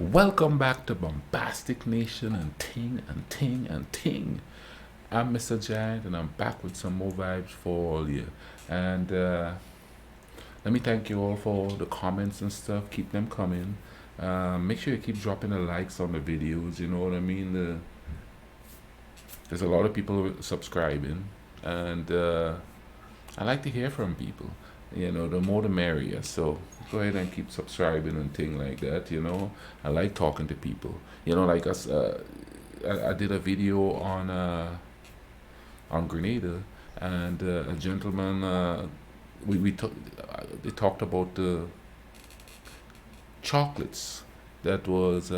Welcome back to Bombastic Nation and Ting and Ting and Ting. I'm Mr. Giant and I'm back with some more vibes for all you. And let me thank you all for the comments and stuff. Keep them coming. Make sure you keep dropping the likes on the videos. You know what I mean? There's a lot of people subscribing, and I like to hear from people. You know, the more the merrier. So go ahead and keep subscribing and things like that. You know, I like talking to people. You know, like us. I did a video on Grenada, and a gentleman. They talked about the chocolates that was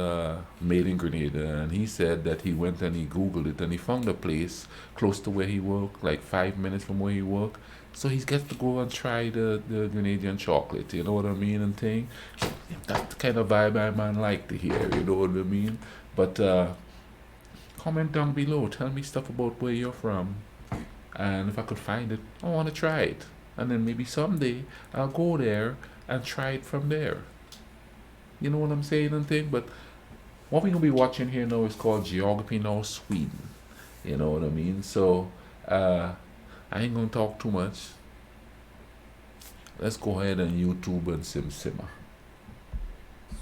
made in Grenada, and he said that he went and he googled it and he found a place close to where he worked, like 5 minutes from where he worked. So he gets to go and try the Grenadian chocolate, you know what I mean, and thing. That's the kind of vibe I man like to hear, you know what I mean. But comment down below, tell me stuff about where you're from, and if I could find it, I want to try it, and then maybe someday I'll go there and try it from there. You know what I'm saying and thing? But what we're gonna be watching here now is called Geography Now Sweden. You know what I mean? So I ain't gonna talk too much. Let's go ahead and YouTube and simmer.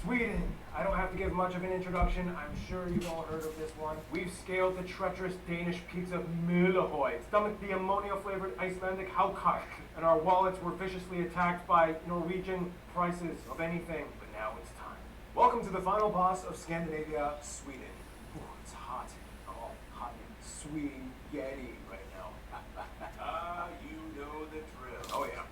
Sweden. I don't have to give much of an introduction. I'm sure you've all heard of this one. We've scaled the treacherous Danish pizza Mühlehoid, stomached the ammonia-flavored Icelandic Haukak, and our wallets were viciously attacked by Norwegian prices of anything. But now it's time. Welcome to the final boss of Scandinavia, Sweden. Ooh, it's hot. Oh, hot and sweet-yeti right now. You know the drill. Oh, yeah.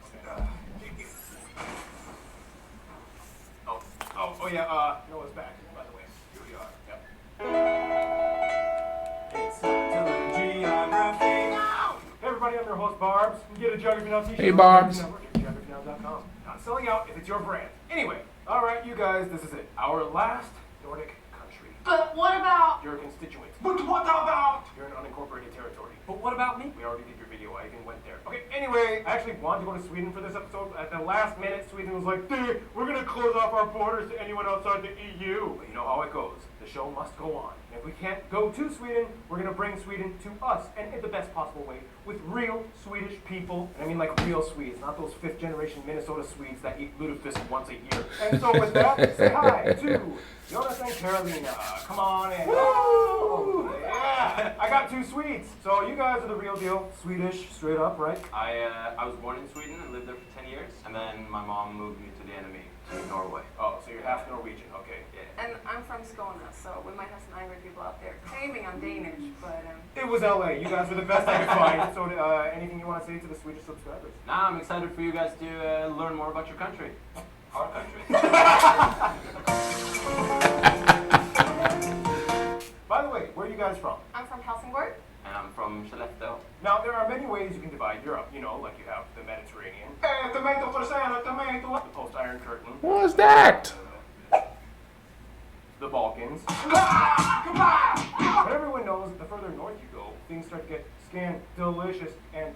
Noah's back, by the way. Here we are. Yep. It's time to learn geography now! Hey everybody, I'm your host Barbs. You can get a Geography Now t-shirt. Hey, Barbs. At geographynow.com. Not selling out if it's your brand. Anyway, alright you guys, this is it. Our last Nordic country. But what about... Your constituents. But what about... You're an unincorporated territory. But what about me? We already did your video, I even went there. Okay, anyway, I actually wanted to go to Sweden for this episode. At the last minute, Sweden was like, "Dude, we're gonna close off our borders to anyone outside the EU. But you know how it goes. The show must go on. And if we can't go to Sweden, we're gonna bring Sweden to us, and in the best possible way, with real Swedish people. And I mean like real Swedes, not those fifth generation Minnesota Swedes that eat lutefisk once a year. And so with that, say hi to Jonas and Carolina. Come on in. Woo! Yeah! I got two Swedes. So you guys are the real deal. Swedish, straight up, right? I was born in Sweden and lived there for 10 years, and then my mom moved me to the enemy, to Norway. Oh, so you're half Norwegian, okay. Yeah. And I'm from Skåne, so we might have some angry people out there claiming I'm Danish, but... It was LA. You guys were the best I could find. So anything you want to say to the Swedish subscribers? Now I'm excited for you guys to learn more about your country. Our country. By the way, where are you guys from? I'm from Helsingborg. And I'm from Skellefteå. Now, there are many ways you can divide Europe. You know, like you have the Mediterranean, Tomato for sale, tomato. the post-Iron Curtain, What's that? the Balkans. Goodbye! But everyone knows the further north you go, things start to get delicious and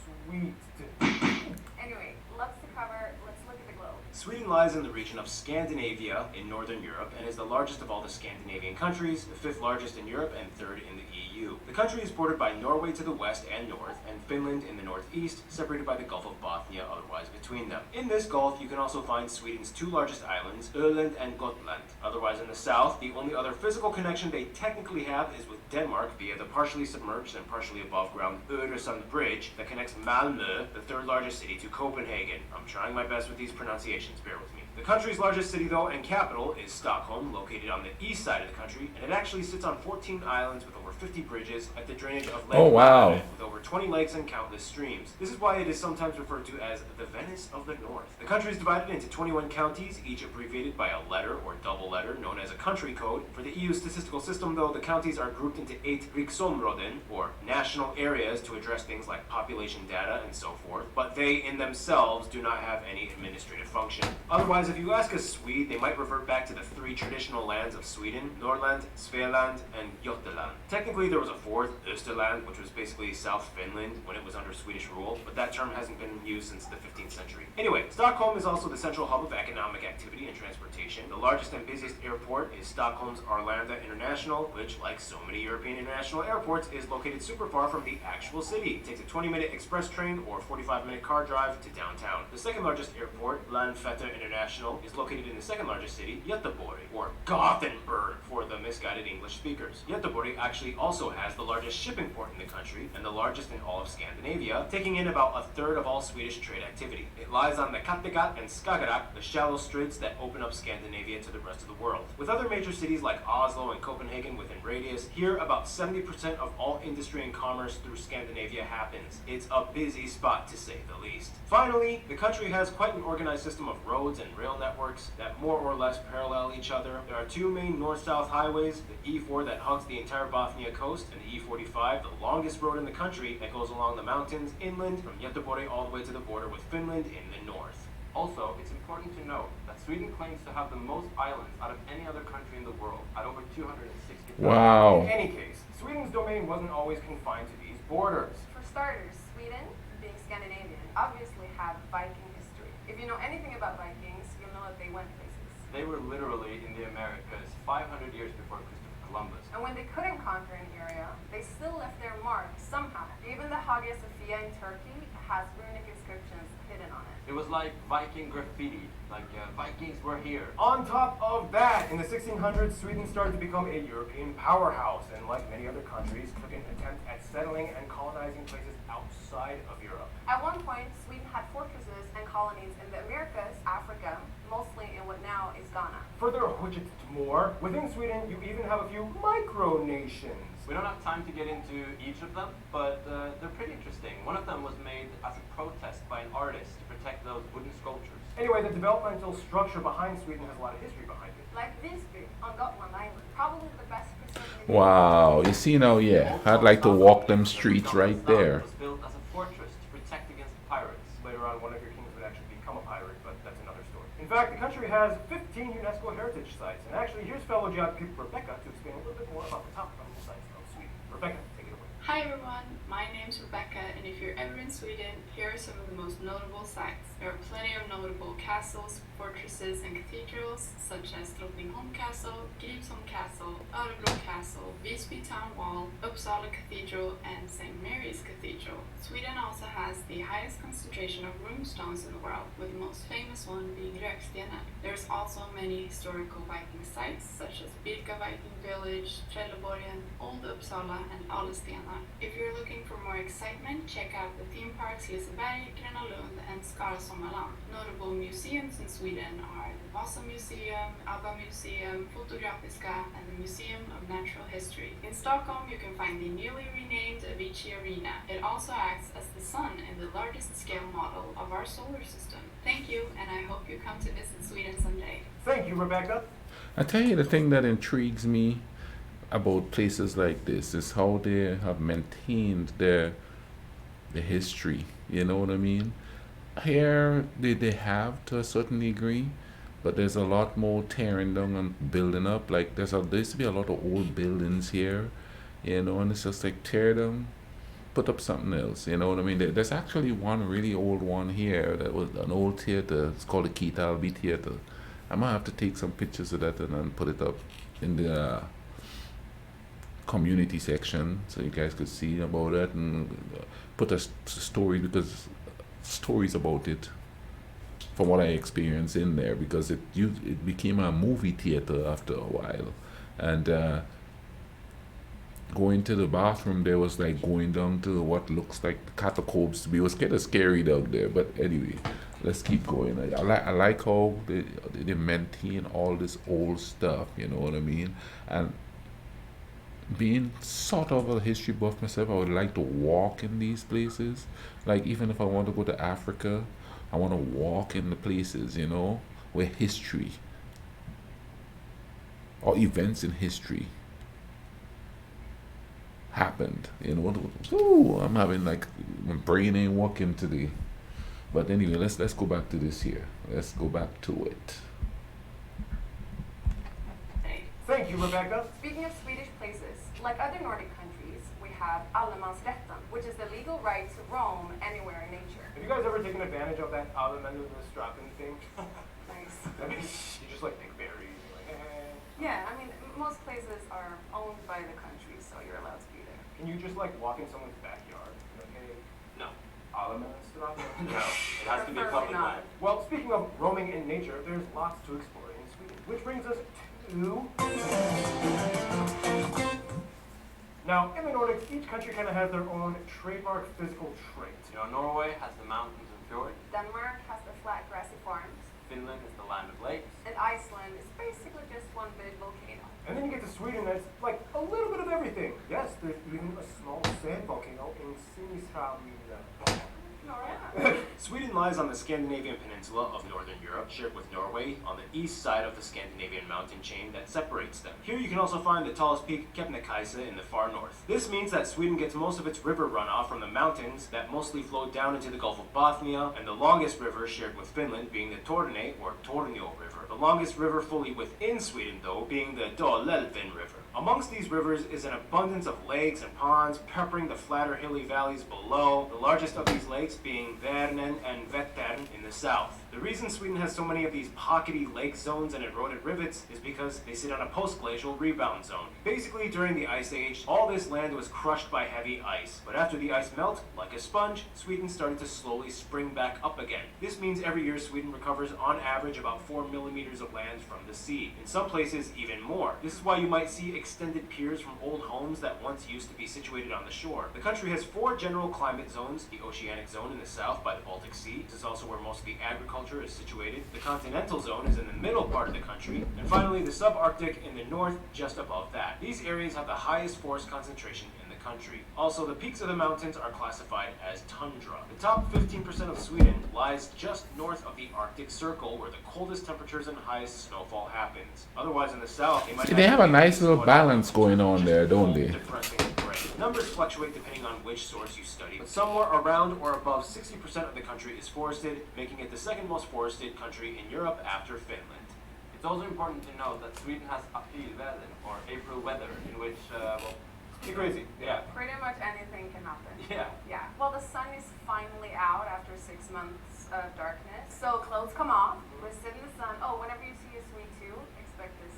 sweet. Anyway, lots to cover. Let's look at the globe. Sweden lies in the region of Scandinavia in northern Europe and is the largest of all the Scandinavian countries, the fifth largest in Europe and third in the EU. The country is bordered by Norway to the west and north, and Finland in the northeast, separated by the Gulf of Bothnia otherwise between them. In this gulf, you can also find Sweden's two largest islands, Öland and Gotland. Otherwise in the south, the only other physical connection they technically have is with Denmark via the partially submerged and partially above ground Öresund Bridge that connects Malmö, the third largest city, to Copenhagen. I'm trying my best with these pronunciations, bear with me. The country's largest city, though, and capital is Stockholm, located on the east side of the country, and it actually sits on 14 islands with over 50 bridges at the drainage of Lake Oh, wow. Ladoga, with over 20 lakes and countless streams. This is why it is sometimes referred to as the Venice of the North. The country is divided into 21 counties, each abbreviated by a letter or double letter known as a country code. For the EU statistical system, though, the counties are grouped into 8 riksområden, or national areas, to address things like population data and so forth, but they in themselves do not have any administrative function. Otherwise, if you ask a Swede, they might revert back to the three traditional lands of Sweden, Norrland, Svealand, and Götaland. Technically, there was a fourth, Österland, which was basically South Finland when it was under Swedish rule, but that term hasn't been used since the 15th century. Anyway, Stockholm is also the central hub of economic activity and transportation, the largest and busiest biggest airport is Stockholm's Arlanda International, which, like so many European international airports, is located super far from the actual city. It takes a 20-minute express train or 45-minute car drive to downtown. The second largest airport, Landvetter International, is located in the second largest city, Göteborg, or Gothenburg for the misguided English speakers. Göteborg actually also has the largest shipping port in the country and the largest in all of Scandinavia, taking in about a third of all Swedish trade activity. It lies on the Kattegat and Skagerrak, the shallow straits that open up Scandinavia to the rest of the world. With other major cities like Oslo and Copenhagen within radius, here about 70% of all industry and commerce through Scandinavia happens. It's a busy spot to say the least. Finally, the country has quite an organized system of roads and rail networks that more or less parallel each other. There are two main north-south highways, the E4 that hugs the entire Bothnia coast, and the E45, the longest road in the country that goes along the mountains inland from Göteborg all the way to the border with Finland in the north. Also, it's important to note that Sweden claims to have the most islands out of any other country in the world, at over 260. Wow. In any case, Sweden's domain wasn't always confined to these borders. For starters, Sweden, being Scandinavian, obviously have Viking history. If you know anything about Vikings, you'll know that they went places. They were literally in the Americas 500 years before Christopher Columbus. And when they couldn't conquer an area, they still left their mark somehow. Even the Hagia Sophia in Turkey has runic inscriptions hidden on it. It was like Viking graffiti, like Vikings were here. On top of that, in the 1600s, Sweden started to become a European powerhouse, and like many other countries, took an attempt at settling and colonizing places outside of Europe. At one point, Sweden had fortresses and colonies in the Americas, Africa, mostly in what now is Ghana. Further widgets more, within Sweden, you even have a few micronations. We don't have time to get into each of them, but they're pretty interesting. One of them was made as a protest by an artist to protect those wooden sculptures. Anyway, the developmental structure behind Sweden has a lot of history behind it. Like Visby on Gotland Island, probably the best preserved. Wow. You see now, yeah. I'd like to walk them streets right there. It was built as a fortress to protect against pirates. Later on, one of your kings would actually become a pirate, but that's another story. In fact, the country has 15 UNESCO heritage sites, and actually, here's fellow geographer Rebecca to explain a little bit more about the top level sites of Sweden. Rebecca, take it away. Hi everyone, my name's Rebecca, and if you're ever in Sweden, here are some of the most notable sites. There are plenty of notable castles, fortresses, and cathedrals, such as Drottningholm Castle, Gripsholm Castle, Örebro Castle, Visby Town Wall, Uppsala Cathedral, and St. Mary's Cathedral. Sweden also has the highest concentration of runestones in the world, with the most famous one being Rökstenen. There's also many historical Viking sites, such as Birka Viking Village, Trelleborgen, Old Uppsala, and Alestena. If you're looking for more excitement, check out the theme parks Liseberg, Gröna Lund, and Skara Sommarland. Notable museums in Sweden are the Vasa Museum, ABBA Museum, Fotografiska, and the Museum of Natural History. In Stockholm, you can find the newly renamed Avicii Arena. It also acts as the sun in the largest scale model of our solar system. Thank you, and I hope you come to visit Sweden someday. Thank you, Rebecca. I tell you, the thing that intrigues me about places like this is how they have maintained the history. You know what I mean? Here they have to a certain degree, but there's a lot more tearing down and building up. Like there used to be a lot of old buildings here, you know, and it's just like tear them, put up something else. You know what I mean? There's actually one really old one here that was an old theater. It's called the Keith Albee Theater. I might have to take some pictures of that and then put it up in the community section so you guys could see about it and put a story, because stories about it from what I experienced in there, because it became a movie theater after a while. And going to the bathroom there was like going down to what looks like the catacombs to be. It was kind of scary down there, but anyway, let's keep going. I like how they maintain all this old stuff, you know what I mean? And being sort of a history buff myself, I would like to walk in these places. Like even if I want to go to Africa, I want to walk in the places, you know, where history or events in history happened. You know, ooh, I'm having like my brain ain't working today. But anyway, let's go back to this here. Let's go back to it. Thank you, Rebecca. Speaking of Swedish places, like other Nordic countries, we have allemansrätten, which is the legal right to roam anywhere in nature. Have you guys ever taken advantage of that Allemande thing? Nice. That means you just like pick berries. You're like, most places are owned by the country, so you're allowed to be there. Can you just like walk in someone's backyard? Okay. No. Allemansstraße? No. It has to be Preferably public not. land. Well, speaking of roaming in nature, there's lots to explore in Sweden. Which brings us to... Now, in the Nordics, each country kind of has their own trademark physical traits. You know, Norway has the mountains and fjords. Denmark has the flat grassy farms, Finland is the land of lakes. and Iceland is basically just one big volcano. And then you get to Sweden, that's like a little bit of everything. Yes, there's even a small sand volcano in Sinishamn. Yeah. Sweden lies on the Scandinavian peninsula of northern Europe, shared with Norway on the east side of the Scandinavian mountain chain that separates them. Here you can also find the tallest peak, Kebnekaise, in the far north. This means that Sweden gets most of its river runoff from the mountains that mostly flow down into the Gulf of Bothnia, and the longest river shared with Finland being the Torne or Tornio River. The longest river fully within Sweden, though, being the Dalälven River. Amongst these rivers is an abundance of lakes and ponds peppering the flatter hilly valleys below, the largest of these lakes being Värnen and Vättern in the south. The reason Sweden has so many of these pockety lake zones and eroded rivets is because they sit on a post-glacial rebound zone. Basically, during the Ice Age, all this land was crushed by heavy ice. But after the ice melted, like a sponge, Sweden started to slowly spring back up again. This means every year Sweden recovers on average about 4 millimeters of land from the sea. In some places, even more. This is why you might see extended piers from old homes that once used to be situated on the shore. The country has 4 general climate zones: the oceanic zone in the south by the Baltic Sea. This is also where most of the agriculture is situated. The continental zone is in the middle part of the country. And finally, the subarctic in the north, just above that. These areas have the highest forest concentration in the country. Also, the peaks of the mountains are classified as tundra. The top 15% of Sweden lies just north of the Arctic Circle, where the coldest temperatures and highest snowfall happens. Otherwise, in the south, they might See, they have a nice little sweater, balance going on just there, don't cold, they? depressing and gray. Numbers fluctuate depending on which source you study, but somewhere around or above 60% of the country is forested, making it the second most forested country in Europe after Finland. It's also important to note that Sweden has aprilväder, or April weather, in which, Be crazy. yeah. Pretty much anything can happen. Yeah. Yeah. Well, the sun is finally out after 6 months of darkness. So clothes come off. We sit in the sun. Oh, whenever you see a Swede too, expect this.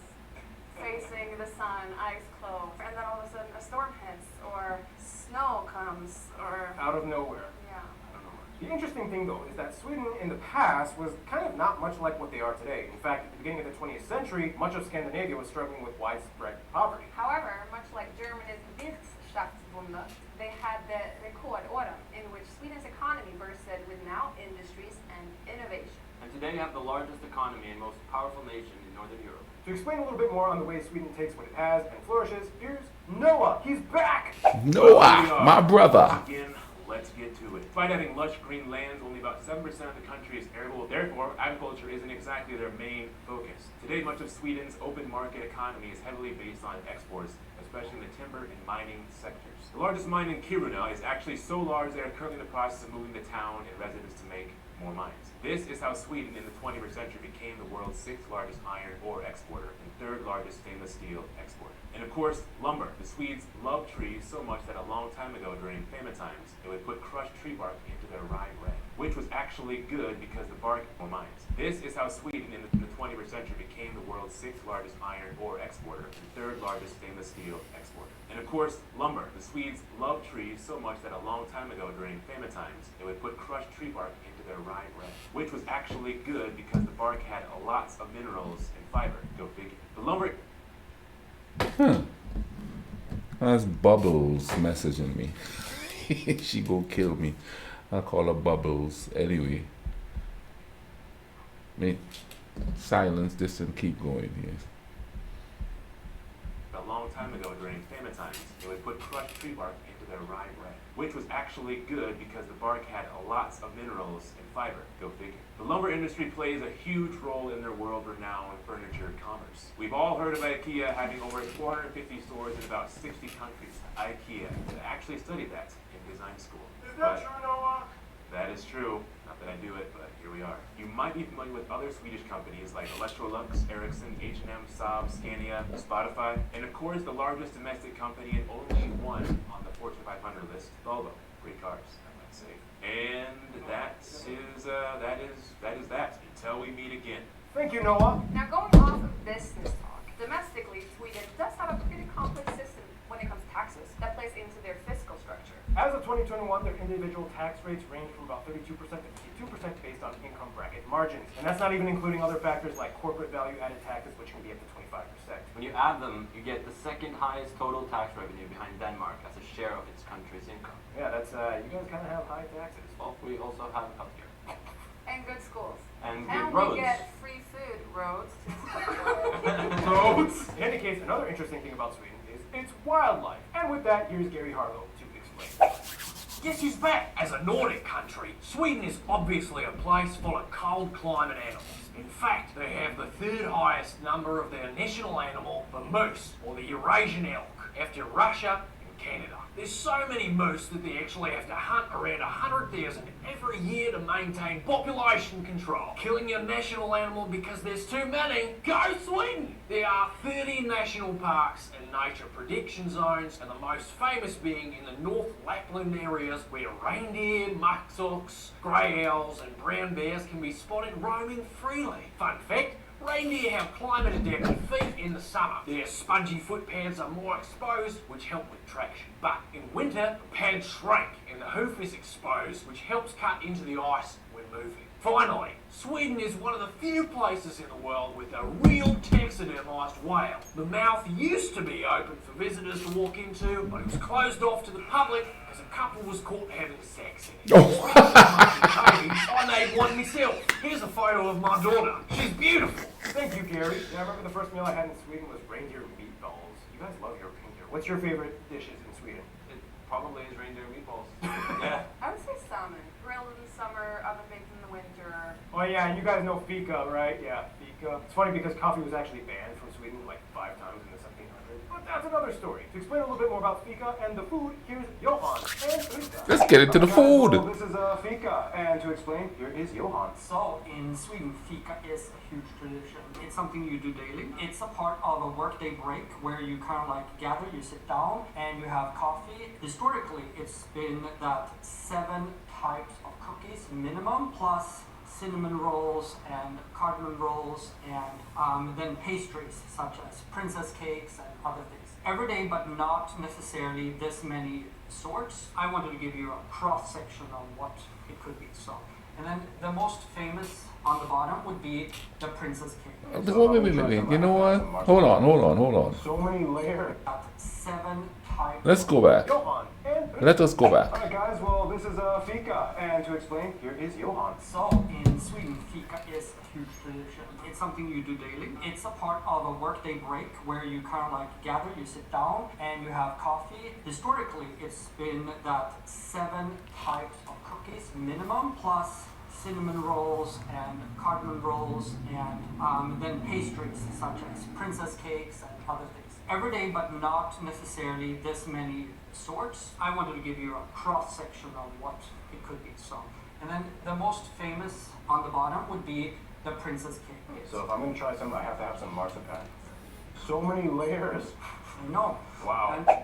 Facing the sun, eyes closed. And then all of a sudden a storm hits, or snow comes, or... Out of nowhere. Yeah. The interesting thing, though, is that Sweden in the past was kind of not much like what they are today. In fact, at the beginning of the 20th century, much of Scandinavia was struggling with widespread poverty. However, much like Germany's Wirtschaftswunder, they had the rekordåren in which Sweden's economy bursted with now industries and innovation. And today you have the largest economy and most powerful nation in Northern Europe. To explain a little bit more on the way Sweden takes what it has and flourishes, here's Noah. He's back! Noah, my brother. Again, let's get to it. Despite having lush green lands, only about 7% of the country is arable. Therefore, agriculture isn't exactly their main focus. Today, much of Sweden's open market economy is heavily based on exports, especially in the timber and mining sectors. The largest mine in Kiruna is actually so large they are currently in the process of moving the town and residents to make more mines. This is how Sweden in the 21st century became the world's 6th largest iron ore exporter and 3rd largest stainless steel exporter. And of course, lumber. The Swedes love trees so much that a long time ago during famine times, they would put crushed tree bark into their rye bread, which was actually good because the bark more mines. This is how Sweden in the 21st century became the world's 6th largest iron ore exporter and 3rd largest stainless steel exporter. And of course, lumber. The Swedes love trees so much that a long time ago during famine times, they would put crushed tree bark into their rye bread, which was actually good because the bark had lots of minerals and fiber. Go figure. The lumber... That's Bubbles messaging me. She go kill me. I'll call her Bubbles anyway. Me silence this and keep going here. A long time ago during famine times, they would put crushed tree bark into their rye bread, which was actually good because the bark had lots of minerals and fiber. Go figure. The lumber industry plays a huge role in their world-renowned furniture commerce. We've all heard of IKEA having over 450 stores in about 60 countries. IKEA actually studied that in design school. Is that true, Noah? That is true. Not that I do it, but here we are. You might be familiar with other Swedish companies like Electrolux, Ericsson, H&M, Saab, Scania, Spotify, and of course the largest domestic company and only one on the Fortune 500 list, Volvo. Great cars, I might say. And that is that until we meet again. Thank you, Noah. Now, going off of business talk, domestically, Sweden does 2021, their individual tax rates range from about 32% to 52% based on income bracket margins. And that's not even including other factors like corporate value-added taxes, which can be up to 25%. When you add them, you get the second highest total tax revenue behind Denmark as a share of its country's income. Yeah, that's, you guys kind of have high taxes. Well, we also have healthcare. And good schools. And And good roads. we get free food, roads. Roads. In any case, another interesting thing about Sweden is its wildlife. And with that, here's Gary Harlow to explain. Guess who's back? As a Nordic country, Sweden is obviously a place full of cold climate animals. In fact, they have the third highest number of their national animal, the moose, or the Eurasian elk, after Russia and Canada. There's so many moose that they actually have to hunt around 100,000 every year to maintain population control. Killing your national animal because there's too many? Go Sweden! There are 30 national parks and nature prediction zones, and the most famous being in the North Lapland areas where reindeer, muskox, grey owls and brown bears can be spotted roaming freely. Fun fact, reindeer have climate-adapted feet in the summer. Their spongy foot pads are more exposed, which help with traction. But in winter, the pads shrink and the hoof is exposed, which helps cut into the ice when moving. Finally, Sweden is one of the few places in the world with a real taxidermised whale. The mouth used to be open for visitors to walk into, but it was closed off to the public because a couple was caught having sex in it. I made one myself. Here's a photo of my daughter. She's beautiful. Thank you, Gary. Yeah, I remember the first meal I had in Sweden was reindeer meatballs. You guys love your reindeer. What's your favorite dishes in Sweden? It probably is reindeer meatballs. Yeah. I would say salmon. Grilled in the summer, oven baked in the winter. Oh yeah, and you guys know fika, right? Yeah, fika. It's funny because coffee was actually banned from Sweden like 5 times in the 1700s. But that's another story. To explain a little bit more about fika and the food, here's Johan and Rita. Let's get into the food. Well, this is fika, and to explain, here is Johan. So in Sweden, fika is a huge tradition. It's something you do daily. It's a part of a workday break where you kind of like gather, you sit down, and you have coffee. Historically, it's been that 7 types of cookies minimum, plus cinnamon rolls and cardamom rolls, and then pastries such as princess cakes and other things. Every day, but not necessarily this many sorts. I wanted to give you a cross section of what it could be. So, and then the most famous on the bottom would be the princess cake. Wait. You know what? Hold on. So many layers. 7 types. Let's go back. Johan and Rita. Let us go back. Alright guys, well this is fika, and to explain, here is Johan. So in Sweden, fika is a huge tradition. It's something you do daily. It's a part of a workday break where you kind of like gather, you sit down, and you have coffee. Historically, it's been that 7 types of cookies minimum, plus cinnamon rolls and cardamom rolls, and then pastries such as princess cakes and other things. Every day, but not necessarily this many sorts. I wanted to give you a cross section of what it could be. So, and then the most famous on the bottom would be the princess cake. So if I'm gonna try some, I have to have some marzipan. So many layers. I know. Wow. And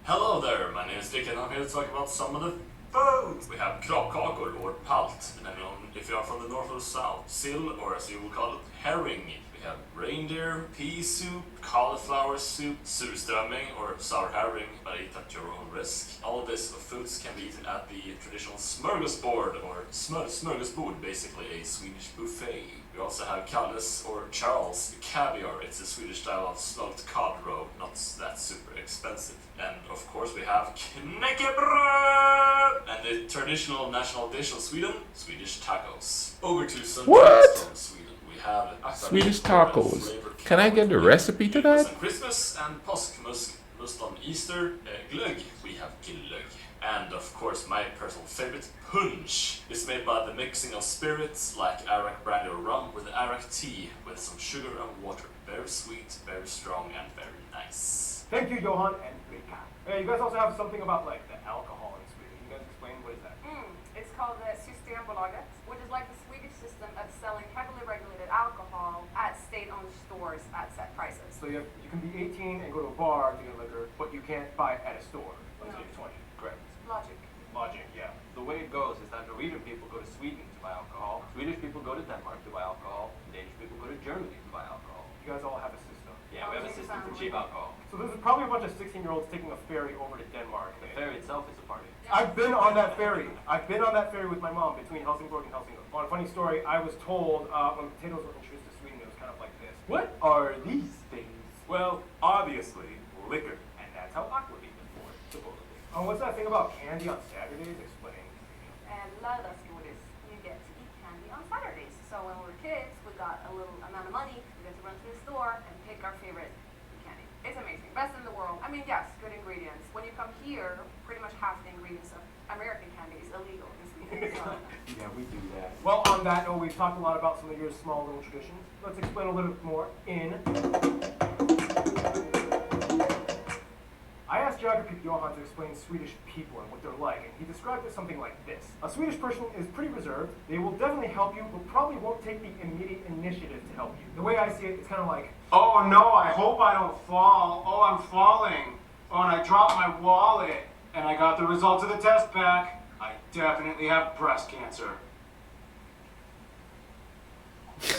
Hello there, my name is Dick and I'm here to talk about some of the food. We have kroppkakor or palt, depending on if you are from the north or the south. Sill, or as you will call it, herring. We have reindeer, pea soup, cauliflower soup, surströmming or sour herring, but eat at your own risk. All of this foods can be eaten at the traditional smörgåsbord, or smörgåsbord, basically a Swedish buffet. We also have Kalles or Charles caviar. It's a Swedish style of smoked cod roe, not that super expensive. And of course we have knäckebröd! And the traditional national dish of Sweden, Swedish tacos. Over to some What? from Sweden. We have Swedish tacos. Can I get the recipe to that? On Christmas and påskmust on Easter, glögg. We have glögg. And of course my personal favorite, punch. It's made by the mixing of spirits like arak, brandy or rum with arak tea with some sugar and water. Very sweet, very strong and very nice. Thank you, Johan and Rika. You guys also have something about like the alcohol in Sweden. You guys explain what is that? It's called the Systembolaget, which is like the Swedish system of selling heavily regulated alcohol at state-owned stores at set prices. So you can be 18 and go to a bar to get liquor, but you can't buy it at a store until No. you're 20. Correct. Logic. Logic, yeah. The way it goes is that Norwegian people go to Sweden to buy alcohol, Swedish people go to Denmark to buy alcohol, and Danish people go to Germany to buy alcohol. You guys all have a system. Yeah, we have a system. resistant to cheap alcohol. So this is probably a bunch of 16-year-olds taking a ferry over to Denmark. The ferry itself is a party. I've been on that ferry. I've been on that ferry with my mom between Helsingborg and Helsingør. On a funny story, I was told when potatoes were introduced to Sweden, it was kind of like this. What are these things? Well, obviously, liquor. And that's how aquavit was born, supposedly. Oh, what's that thing about candy on Saturdays? Explain. And lördagsgodis, you get to eat candy on Saturdays. So when we were kids, we got a little amount of money, we got to run to the store and pick our favorite candy. It's amazing, best in the world. I mean, yes, good ingredients. When you come here, pretty much half the ingredients of American candy is illegal in Sweden. So. Yeah, we do that. Well, on that note, we've talked a lot about some of your small little traditions. Let's explain a little bit more in... I asked geography Johan to explain Swedish people and what they're like, and he described it something like this. A Swedish person is pretty reserved. They will definitely help you, but probably won't take the immediate initiative to help you. The way I see it, it's kind of like, oh no, I hope I don't fall. Oh, I'm falling. Oh, and I dropped my wallet. And I got the results of the test back. I definitely have breast cancer.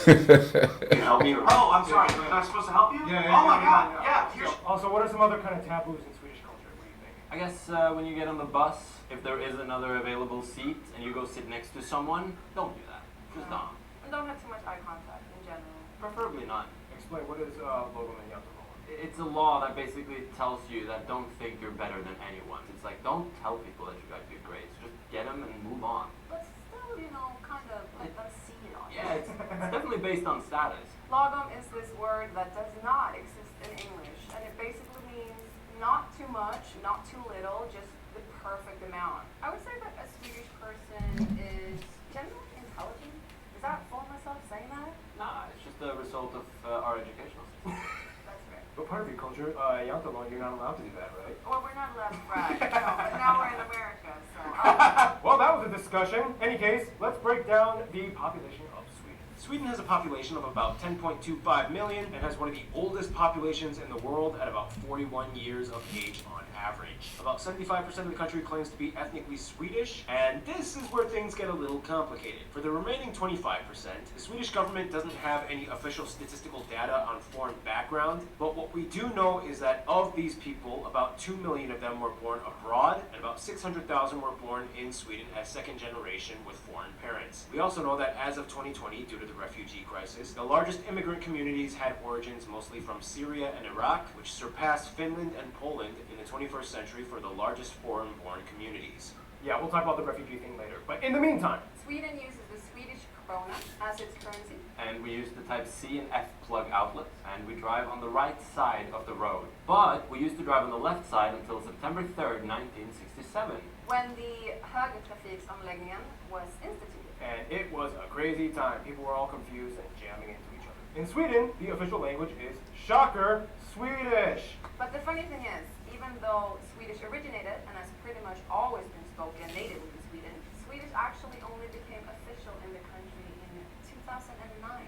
Can you help me? Oh, I'm sorry. Am I supposed to help you? Yeah, oh my God. Yeah. Here's... Also, what are some other kind of taboos in Swedish culture? What do you think? I guess when you get on the bus, if there is another available seat and you go sit next to someone, don't do that. Just don't. And don't have too much eye contact in general. Preferably not. Explain, what is logom and yattermål? It's a law that basically tells you that don't think you're better than anyone. It's like, don't tell people that you got good grades. Just get them and move on. But still, you know, kind of let them see it on you. Yeah, it's definitely based on status. Lagom is this word that does not exist in English, and it basically means not too much, not too little, just the perfect amount. I would say that a Swedish person is generally intelligent. Is that for myself saying that? Nah, it's just a result of our educational system. That's right. But part of your culture, yattermål, you're not allowed to do that, right? Well, we're not allowed to brag, no, but now we're in America, so. Well, that was a discussion. Any case, let's break down the population of Sweden. Sweden has a population of about 10.25 million and has one of the oldest populations in the world at about 41 years of age on average. About 75% of the country claims to be ethnically Swedish, and this is where things get a little complicated. For the remaining 25%, the Swedish government doesn't have any official statistical data on foreign background, but what we do know is that of these people, about 2 million of them were born abroad, and about 600,000 were born in Sweden as second generation with foreign parents. We also know that as of 2020, due to the refugee crisis, the largest immigrant communities had origins mostly from Syria and Iraq, which surpassed Finland and Poland in the 21st century for the largest foreign-born communities. Yeah, we'll talk about the refugee thing later. But in the meantime, Sweden uses the Swedish krona as its currency. And we use the type C and F plug outlets, and we drive on the right side of the road. But we used to drive on the left side until September 3rd, 1967. When the högertrafiksomläggningen was instituted. and it was a crazy time. People were all confused and jamming into each other. In Sweden, the official language is, shocker, Swedish. But the funny thing is, even though Swedish originated and has pretty much always been spoken natively in Sweden, Swedish actually only became official in the country in 2009.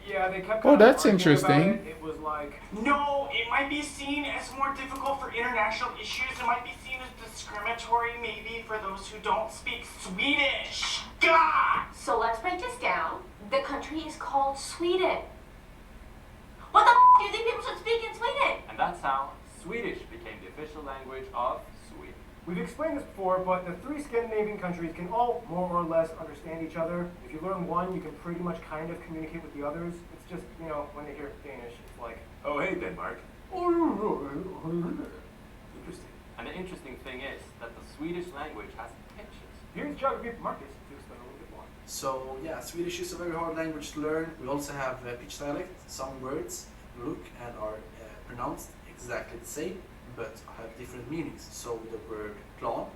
Yeah, they kept Oh, kind of that's arguing interesting. about it. It was like, No, it might be seen as more difficult for international issues. It might be seen as discriminatory, maybe, for those who don't speak Swedish. God! So let's break this down. The country is called Sweden. What the do you think people should speak in Sweden? And that's how Swedish became the official language of Sweden. we've explained this before, but the three Scandinavian countries can all more or less understand each other. If you learn one, you can pretty much kind of communicate with the others. It's just, you know, when they hear Danish, it's like, Oh, hey, Denmark. interesting. And the interesting thing is that the Swedish language has pitches. Here's geography Marcus to explain a little bit more. So yeah, Swedish is a very hard language to learn. We also have pitch dialect. Some words look and are pronounced exactly the same, but have different meanings. So the word plan,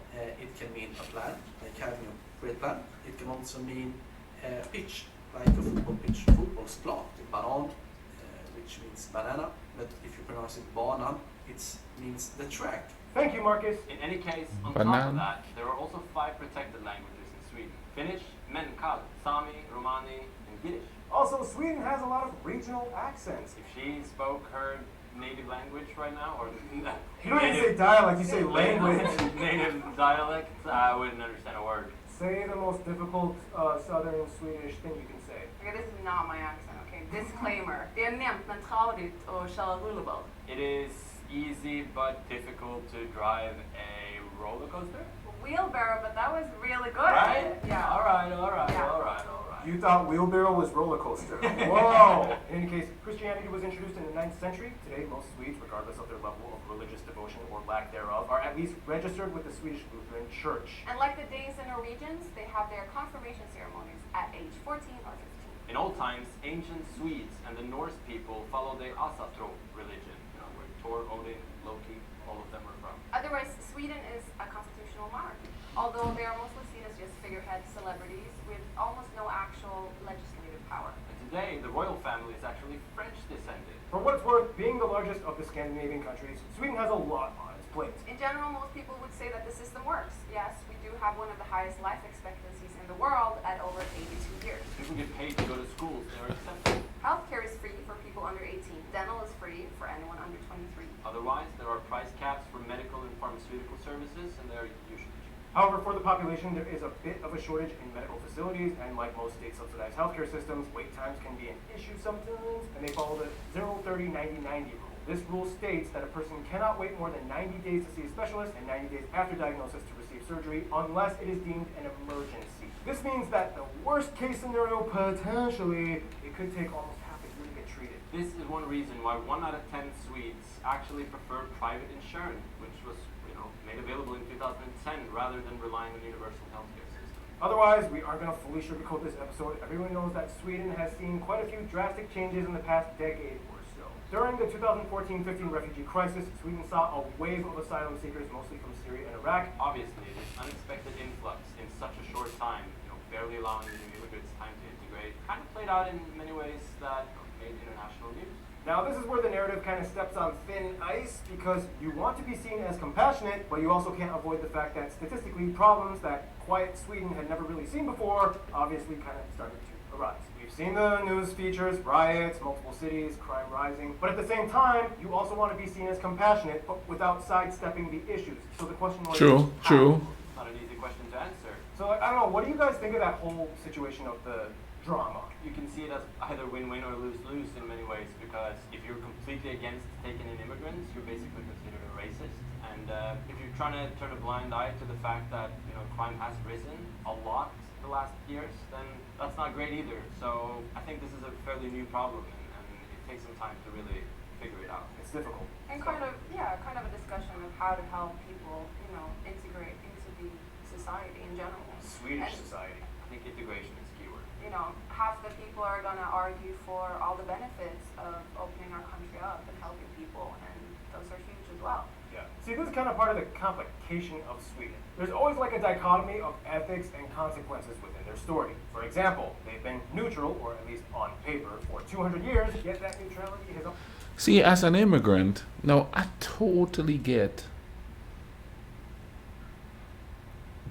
it can mean a plan, like having a great plan. It can also mean pitch, like a football pitch, fotbollsplan. Banan, which means banana, but if you pronounce it banan, it means the track. Thank you, Marcus. In any case, on top Banan. of that, there are also 5 protected languages in Sweden. Finnish, Menkal, Sami, Romani, and Yiddish. Also, Sweden has a lot of regional accents. If she spoke her native language right now, or You don't even say dialect, you say language. native dialect, I wouldn't understand a word. Say the most difficult southern Swedish thing you can say. Okay, this is not my accent, okay? Disclaimer. Det är nämnt neutrality och köra rulleball. It is easy but difficult to drive a roller coaster. Wheelbarrow, but that was really good. Right? Yeah. All right. Yeah. You thought wheelbarrow was roller coaster. Whoa! In any case, Christianity was introduced in the 9th century. Today, most Swedes, regardless of their level of religious devotion or lack thereof, are at least registered with the Swedish Lutheran Church. And like the Danes and Norwegians, they have their confirmation ceremonies at age 14 or 15. In old times, ancient Swedes and the Norse people followed the Asatro religion, where Thor, Odin, Loki, all of them were from. Otherwise, Sweden is a constitutional monarchy, although they are mostly seen as just figurehead celebrities with almost no actual legislative power. And today, the royal family is actually French descended. For what it's worth, being the largest of the Scandinavian countries, Sweden has a lot on its plate. In general, most people would say that the system works. Yes, we do have one of the highest life expectancies in the world at over 82 years. You can get paid to go to schools, they're accepted. Healthcare is free for people under 18. Dental is free for anyone under 23. Otherwise, there are price caps for medical and pharmaceutical services, and they're usually cheap. However, for the population, there is a bit of a shortage in medical facilities, and like most state-subsidized healthcare systems, wait times can be an issue sometimes, and they follow the 0-30-90-90 rule. This rule states that a person cannot wait more than 90 days to see a specialist and 90 days after diagnosis to receive surgery unless it is deemed an emergency. This means that the worst case scenario, potentially, it could take almost half a year to get treated. This is one reason why 1 out of 10 Swedes actually prefer private insurance, which was made available in 2010 rather than relying on the universal healthcare system. Otherwise, we aren't going to fully sugarcoat this episode. Everyone knows that Sweden has seen quite a few drastic changes in the past decade or so. During the 2014-15 refugee crisis, Sweden saw a wave of asylum seekers, mostly from Syria and Iraq. Obviously, this unexpected influx in such a short time, barely allowing new immigrants time to integrate, kind of played out in many ways that made international news. Now, this is where the narrative kind of steps on thin ice because you want to be seen as compassionate, but you also can't avoid the fact that statistically, problems that quiet Sweden had never really seen before obviously kind of started to arise. We've seen the news features, riots, multiple cities, crime rising, but at the same time, you also want to be seen as compassionate, but without sidestepping the issues. So the question was, True. It's not an easy question to answer. So I don't know, what do you guys think of that whole situation of the drama? You can see it as either win-win or lose-lose in many ways, because if you're completely against taking in immigrants, you're basically considered a racist. And if you're trying to turn a blind eye to the fact that crime has risen a lot the last years, then that's not great either. So I think this is a fairly new problem, and it takes some time to really figure it out. It's difficult. And kind of a discussion of how to help people, integrate into the society in general. Swedish society. I think integration is keyword. Half the people are going to argue for all the benefits of opening our country up and helping people, and those are huge as well. Yeah. See, this is kind of part of the complication of Sweden. There's always like a dichotomy of ethics and consequences within their story. For example, they've been neutral, or at least on paper, for 200 years, yet that neutrality has... See, as an immigrant, now I totally get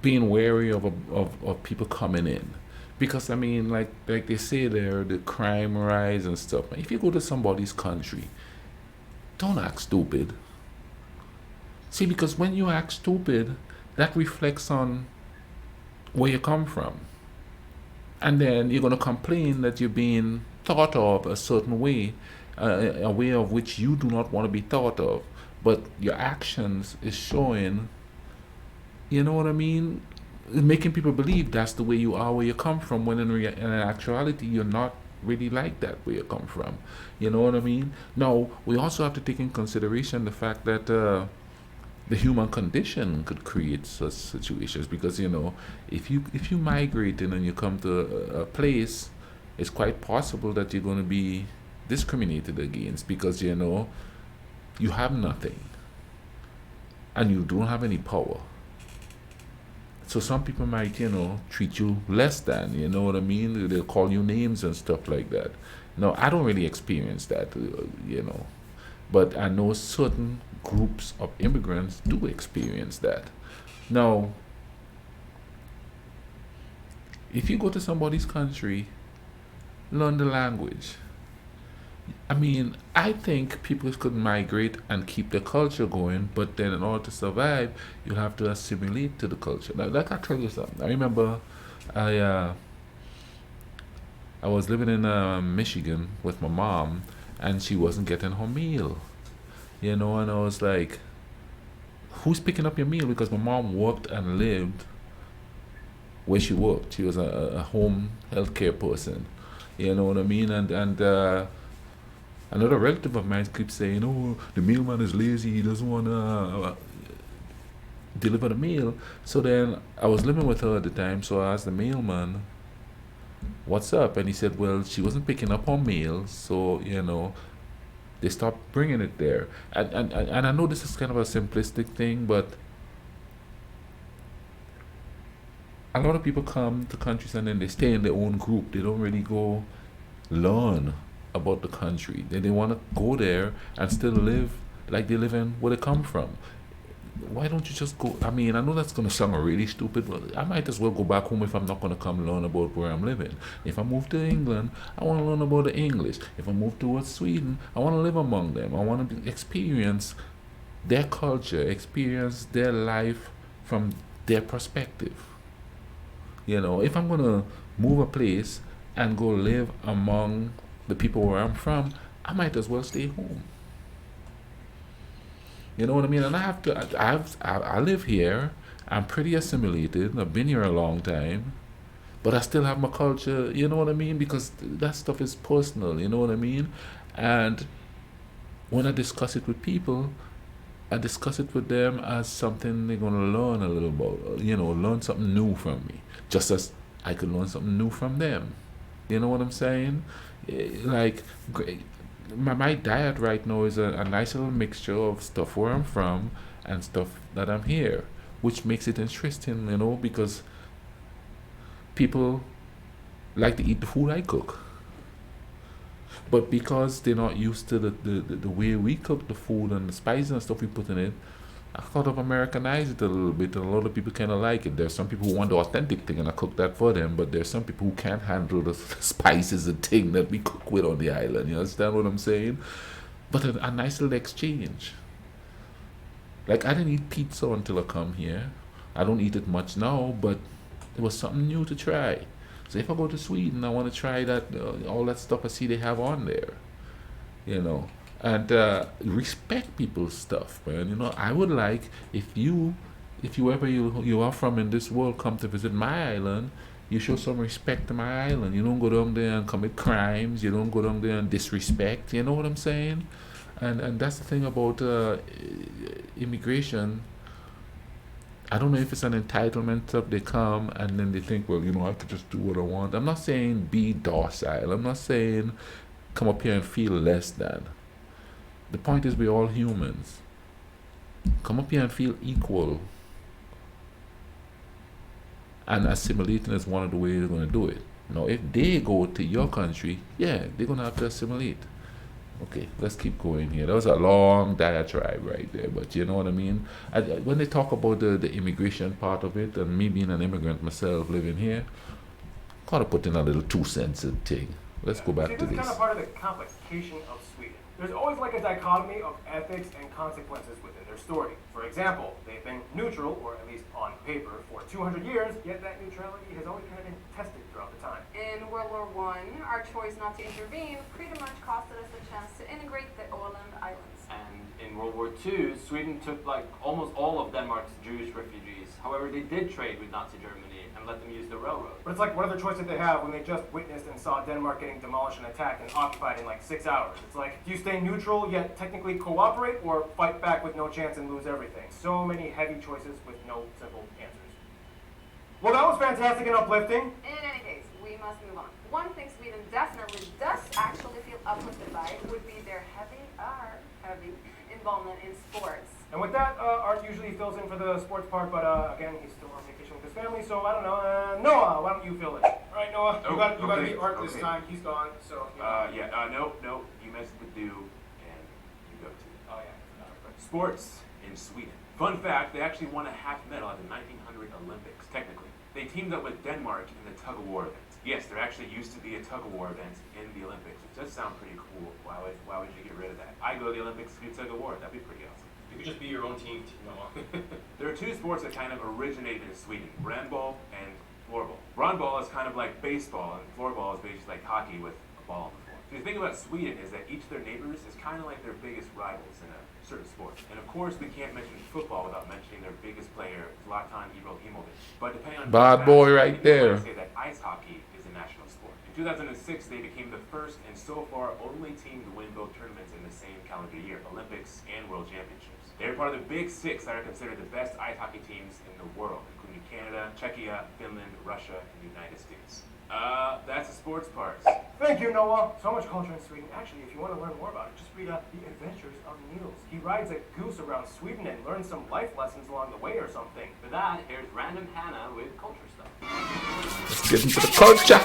being wary of people coming in. Because, I mean, like they say there, the crime rise and stuff. If you go to somebody's country, don't act stupid. See, because when you act stupid, that reflects on where you come from. And then you're going to complain that you're being thought of a certain way, a way of which you do not want to be thought of. But your actions is showing, you know what I mean? Making people believe that's the way you are where you come from, when in actuality you're not really like that where you come from. You know what I mean? Now, we also have to take in consideration the fact that the human condition could create such situations, because if you migrate in and you come to a place, it's quite possible that you're going to be discriminated against because you have nothing and you don't have any power. So some people might, treat you less than, you know what I mean? They'll call you names and stuff like that. No, I don't really experience that, But I know certain groups of immigrants do experience that. Now, if you go to somebody's country, learn the language. I mean, I think people could migrate and keep the culture going, but then in order to survive, you'll have to assimilate to the culture. Now, like I tell you something. I remember I was living in Michigan with my mom, and she wasn't getting her meal. And I was like, who's picking up your meal? Because my mom worked and lived where she worked. She was a home healthcare person. You know what I mean? And another relative of mine keeps saying, "Oh, the mailman is lazy. He doesn't want to deliver the meal." So then I was living with her at the time. So I asked the mailman, "What's up?" And he said, "Well, she wasn't picking up her mail, so they stopped bringing it there." And I know this is kind of a simplistic thing, but a lot of people come to countries and then they stay in their own group. They don't really go learn about the country. They want to go there and still live like they live in where they come from. Why don't you just go? I mean, I know that's going to sound really stupid, but I might as well go back home if I'm not going to come learn about where I'm living. If I move to England, I want to learn about the English. If I move towards Sweden, I want to live among them. I want to experience their culture, experience their life from their perspective. If I'm going to move a place and go live among the people where I'm from, I might as well stay home. You know what I mean? And I have to. I live here. I'm pretty assimilated. I've been here a long time, but I still have my culture. You know what I mean? Because that stuff is personal. You know what I mean? And when I discuss it with people, I discuss it with them as something they're gonna learn a little about. Learn something new from me, just as I could learn something new from them. You know what I'm saying? Like, my diet right now is a nice little mixture of stuff where I'm from and stuff that I'm here, which makes it interesting, because people like to eat the food I cook. But because they're not used to the way we cook the food and the spices and stuff we put in it, I thought of Americanize it a little bit, and a lot of people kind of like it. There's some people who want the authentic thing, and I cook that for them. But there's some people who can't handle the spices and thing that we cook with on the island. You understand what I'm saying? But a nice little exchange. Like, I didn't eat pizza until I come here. I don't eat it much now, but it was something new to try. So if I go to Sweden, I want to try that all that stuff I see they have on there. And respect people's stuff, man. I would like if you ever you are from in this world come to visit my island, you show some respect to my island. You don't go down there and commit crimes. You don't go down there and disrespect. You know what I'm saying? And that's the thing about immigration. I don't know if it's an entitlement stuff. They come and then they think, well, I could just do what I want. I'm not saying be docile. I'm not saying come up here and feel less than. The point is we're all humans. Come up here and feel equal. And assimilating is one of the ways they're going to do it. Now, if they go to your country, yeah, they're going to have to assimilate. Okay, let's keep going here. That was a long diatribe right there, but you know what I mean? When they talk about the immigration part of it, and me being an immigrant myself living here, gotta put in a little 2 cents a thing. Let's go back to this is this. kind of part of the complication of Sweden. There's always like a dichotomy of ethics and consequences within their story. For example, they've been neutral, or at least on paper, for 200 years, yet that neutrality has always kind of been tested throughout the time. In World War I, our choice not to intervene pretty much costed us the chance to integrate the Åland Islands. And in World War II, Sweden took almost all of Denmark's Jewish refugees. However, they did trade with Nazi Germany and let them use the railroad. But it's like, what other choice did they have when they just witnessed and saw Denmark getting demolished and attacked and occupied in like 6 hours? It's like, do you stay neutral yet technically cooperate, or fight back with no chance and lose everything? So many heavy choices with no simple answers. Well, that was fantastic and uplifting. In any case, we must move on. One thing Sweden definitely does actually feel uplifted by would be their heavy involvement in sports. And with that, Art usually fills in for the sports part, but again, he's still on vacation with his family, so I don't know. Noah, why don't you fill in? All right, Noah, you got to be Art this time. He's gone, so. No, you messed with do, and you go to. Oh yeah. Sports in Sweden. Fun fact, they actually won a half medal at the 1900 Olympics, technically. They teamed up with Denmark in the tug-of-war event. Yes, there actually used to be a tug-of-war event in the Olympics, which does sound pretty cool. Why would you get rid of that? I go to the Olympics to do tug-of-war. That'd be pretty awesome. You could just be your own team, Noah. There are 2 sports that kind of originated in Sweden, handball and floorball. Rundball is kind of like baseball, and floorball is basically like hockey with a ball on the floor. So the thing about Sweden is that each of their neighbors is kind of like their biggest rivals in a certain sport. And of course, we can't mention football without mentioning their biggest player, Zlatan Ibrahimovic. But depending on Bad boy right people there. might say that ice hockey is a national sport. In 2006, they became the first and so far only team to win both tournaments in the same calendar year, Olympics and World Championships. They're part of the Big Six that are considered the best ice hockey teams in the world, including Canada, Czechia, Finland, Russia, and the United States. That's the sports part. Thank you, Noah. So much culture in Sweden. Actually, if you want to learn more about it, just read The Adventures of Niels. He rides a goose around Sweden and learns some life lessons along the way or something. For that, here's Random Hannah with culture stuff. Let's get into the culture.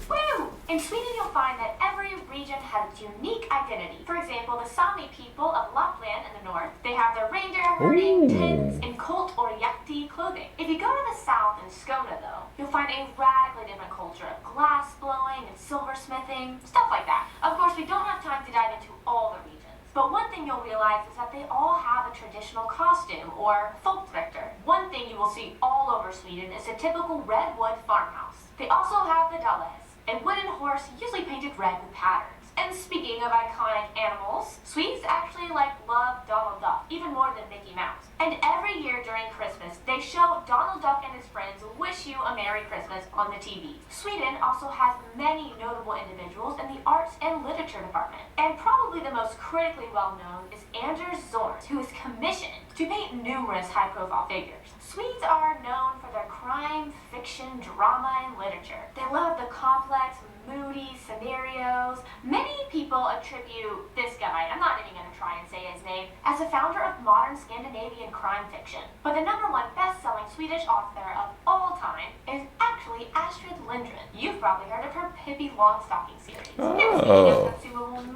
Woo! In Sweden, you'll find that every region has its unique identity. For example, the Sami people of Lapland in the north, they have their reindeer herding, tins, and colt or yakti clothing. If you go to the south in Skåne, though, you'll find a radically different culture of glass blowing and silversmithing, stuff like that. Of course, we don't have time to dive into all the regions. But one thing you'll realize is that they all have a traditional costume, or folkdräkter. One thing you will see all over Sweden is a typical redwood farmhouse. They also have the dalles, a wooden horse usually painted red with patterns. And speaking of iconic animals, Swedes actually love Donald Duck, even more than Mickey Mouse. And every year during Christmas, they show Donald Duck and his friends wish you a Merry Christmas on the TV. Sweden also has many notable individuals in the arts and literature department. And probably the most critically well known is Anders Zorn, who is commissioned to paint numerous high-profile figures. Swedes are known for their crime, fiction, drama, and literature. They love the complex, moody scenarios. Many people attribute this guy, I'm not even going to try and say his name, as a founder of modern Scandinavian crime fiction. But the #1 best-selling Swedish author of all time is actually Astrid Lindgren. You've probably heard of her Pippi Longstocking series. Oh,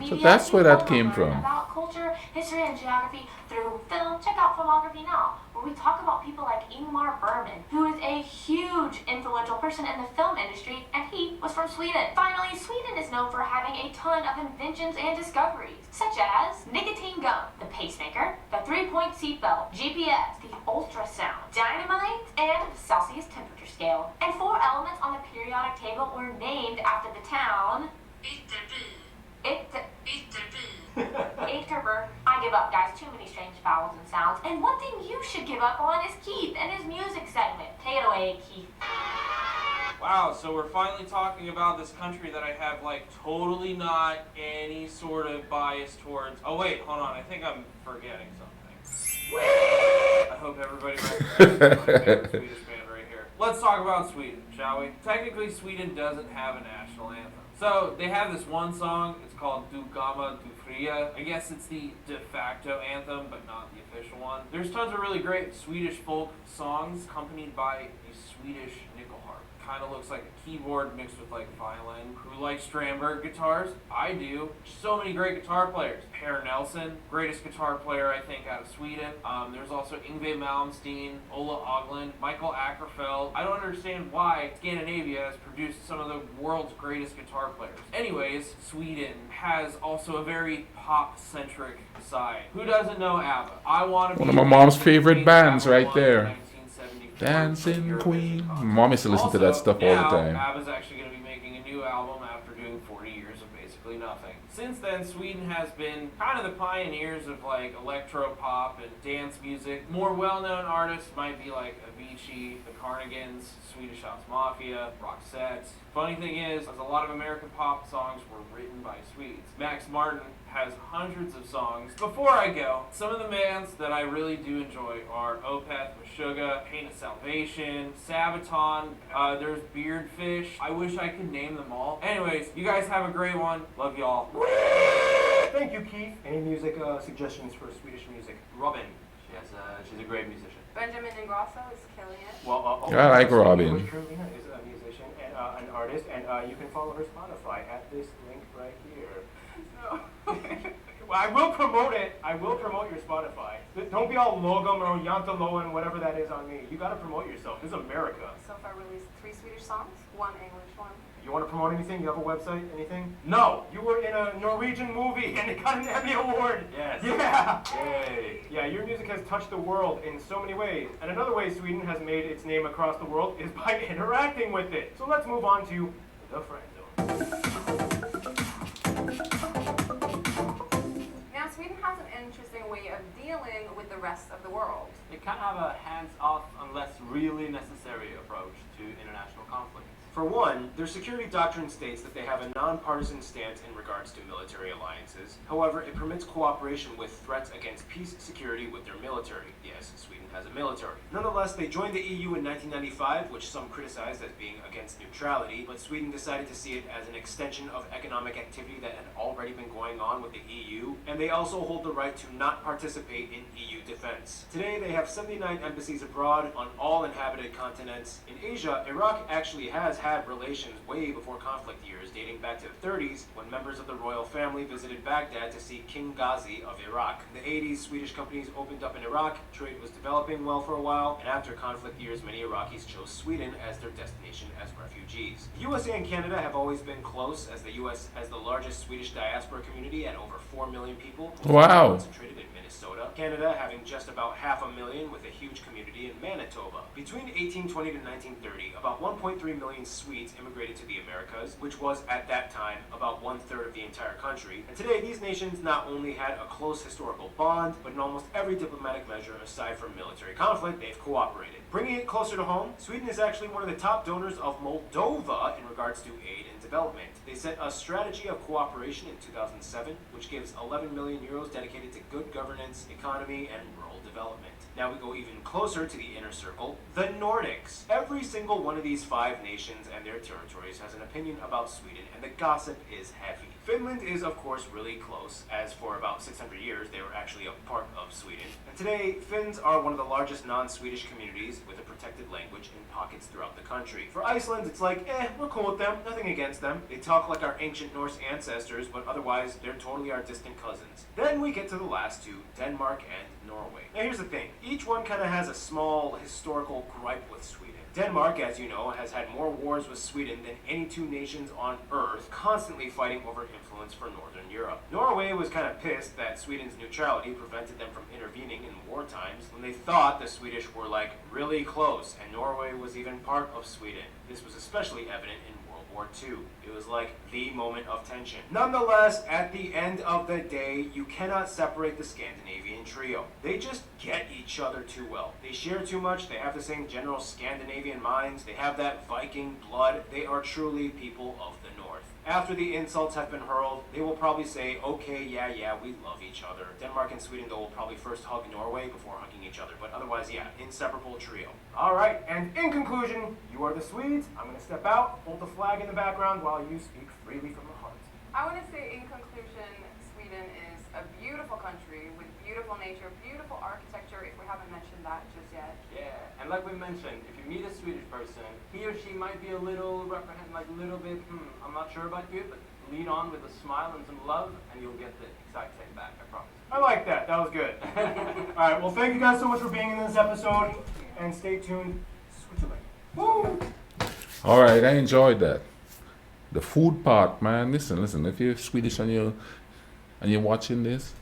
so that's where that came from. About culture, history, and geography through film. Check out Filmography Now, where we talk about people like Ingmar Bergman, who is a huge influential person in the film industry, and he was from Sweden. Finally, Sweden is known for having a ton of inventions and discoveries, such as nicotine gum, the pacemaker, the 3-point seatbelt, GPS, the ultrasound, dynamite, and the Celsius temperature scale. And 4 elements on the periodic table were named after the town Ytterby. I give up, guys. Too many strange vowels and sounds. And one thing you should give up on is Keith and his music segment. Take it away, Keith. Wow, so we're finally talking about this country that I have, totally not any sort of bias towards. Oh, wait, hold on. I think I'm forgetting something. I hope everybody recognizes my favorite Swedish band right here. Let's talk about Sweden, shall we? Technically, Sweden doesn't have a national anthem. So, they have this one song. It's called Du Gamma Du Fria. I guess it's the de facto anthem, but not the official one. There's tons of really great Swedish folk songs accompanied by a Swedish nickel harp. Kind of looks like a keyboard mixed with violin. Who likes Strandberg guitars? I do. So many great guitar players. Per Nelson, greatest guitar player I think out of Sweden. There's also Yngwie Malmsteen, Ola Öglund, Michael Ackerfeld. I don't understand why Scandinavia has produced some of the world's greatest guitar players. Anyways, Sweden has also a very pop-centric side. Who doesn't know ABBA? I want to be One of my mom's favorite bands ABBA right there. 1974 Dancing Queen. Eurovision Mom used to listen to that stuff all the now, time. ABBA's actually going to be making a new album after doing 40 years of basically nothing. Since then, Sweden has been kind of the pioneers of electro pop and dance music. More well-known artists might be Avicii, the Carnigans, Swedish House Mafia, Roxette. Funny thing is, a lot of American pop songs were written by Swedes. Max Martin has hundreds of songs. Before I go, some of the bands that I really do enjoy are Opeth, Meshuggah, Pain of Salvation, Sabaton, there's Beardfish. I wish I could name them all. Anyways, you guys have a great one. Love y'all. Thank you, Keith. Any music suggestions for Swedish music? Robin, she's a great musician. Benjamin Ingrosso is killing it. Well, I like Robin. Carolina is a musician and an artist, and you can follow her Spotify at this link right here. No. Well, I will promote it. I will promote your Spotify. Don't be all Logum or Yantalo and whatever that is on me. You gotta promote yourself. This is America. So far released 3 Swedish songs, 1 English one. You want to promote anything? You have a website? Anything? No! You were in a Norwegian movie and it got an Emmy Award. Yes. Yeah. Yay. Yeah, your music has touched the world in so many ways. And another way Sweden has made its name across the world is by interacting with it. So let's move on to the friend zone. Now, Sweden has an interesting way of dealing with the rest of the world. They kind of have a hands-off unless really necessary approach to international conflict. For one, their security doctrine states that they have a nonpartisan stance in regards to military alliances. However, it permits cooperation with threats against peace security with their military. Yes, Sweden has a military. Nonetheless, they joined the EU in 1995, which some criticized as being against neutrality, but Sweden decided to see it as an extension of economic activity that had already been going on with the EU, and they also hold the right to not participate in EU defense. Today, they have 79 embassies abroad on all inhabited continents. In Asia, Iraq actually has had relations way before conflict years, dating back to the 30s, when members of the royal family visited Baghdad to see King Ghazi of Iraq. In the 80s, Swedish companies opened up in Iraq, trade was developing well for a while, and after conflict years, many Iraqis chose Sweden as their destination as refugees. The USA and Canada have always been close, as the US has the largest Swedish diaspora community at over 4 million people, Wow. concentrated in Minnesota. Canada having just about 500,000 with a huge community in Manitoba. Between 1820 to 1930, about 1.3 million Swedes immigrated to the Americas, which was at that time about 1/3 of the entire country. And today, these nations not only had a close historical bond, but in almost every diplomatic measure aside from military conflict, they've cooperated. Bringing it closer to home, Sweden is actually one of the top donors of Moldova in regards to aid and development. They set a strategy of cooperation in 2007, which gives 11 million euros dedicated to good governance, economy, and rural development. Now we go even closer to the inner circle, the Nordics. Every single one of these 5 nations and their territories has an opinion about Sweden, and the gossip is heavy. Finland is, of course, really close, as for about 600 years they were actually a part of Sweden. And today, Finns are one of the largest non-Swedish communities with a protected language in pockets throughout the country. For Iceland, it's like, we're cool with them, nothing against them. They talk like our ancient Norse ancestors, but otherwise, they're totally our distant cousins. Then we get to the last two, Denmark and Norway. Now here's the thing, each one kind of has a small historical gripe with Sweden. Denmark, as you know, has had more wars with Sweden than any 2 nations on Earth, constantly fighting over influence for Northern Europe. Norway was kind of pissed that Sweden's neutrality prevented them from intervening in war times when they thought the Swedish were like really close and Norway was even part of Sweden. This was especially evident in World War II. It was like the moment of tension. Nonetheless, at the end of the day, you cannot separate the Scandinavian trio. They just get each other too well. They share too much, they have the same general Scandinavian minds, they have that Viking blood. They are truly people of the North. After the insults have been hurled, they will probably say, okay, yeah, we love each other. Denmark and Sweden, though, will probably first hug Norway before hugging each other. But otherwise, yeah, inseparable trio. All right, and in conclusion, you are the Swedes. I'm going to step out, hold the flag in the background while you speak freely from the heart. I want to say, in conclusion, Sweden is a beautiful country with beautiful nature, beautiful architecture, if we haven't mentioned that just yet. Yeah, and like we mentioned, if you meet a Swedish person, he or she might be a little reprehend, like a little bit, I'm not sure about you, but lead on with a smile and some love, and you'll get the exact same back, I promise. I like that. That was good. All right, well, thank you guys so much for being in this episode, and stay tuned. Switzerland. Woo! All right, I enjoyed that. The food part, man. Listen. If you're Swedish and you're watching this,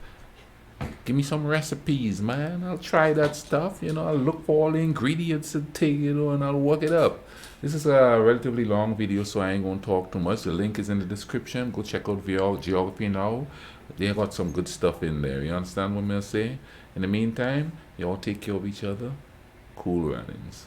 give me some recipes, man. I'll try that stuff. I'll look for all the ingredients and take, and I'll work it up. This is a relatively long video, so I ain't gonna talk too much. The link is in the description. Go check out Geography Now. They got some good stuff in there. You understand what I'm saying? In the meantime, y'all take care of each other. Cool runnings.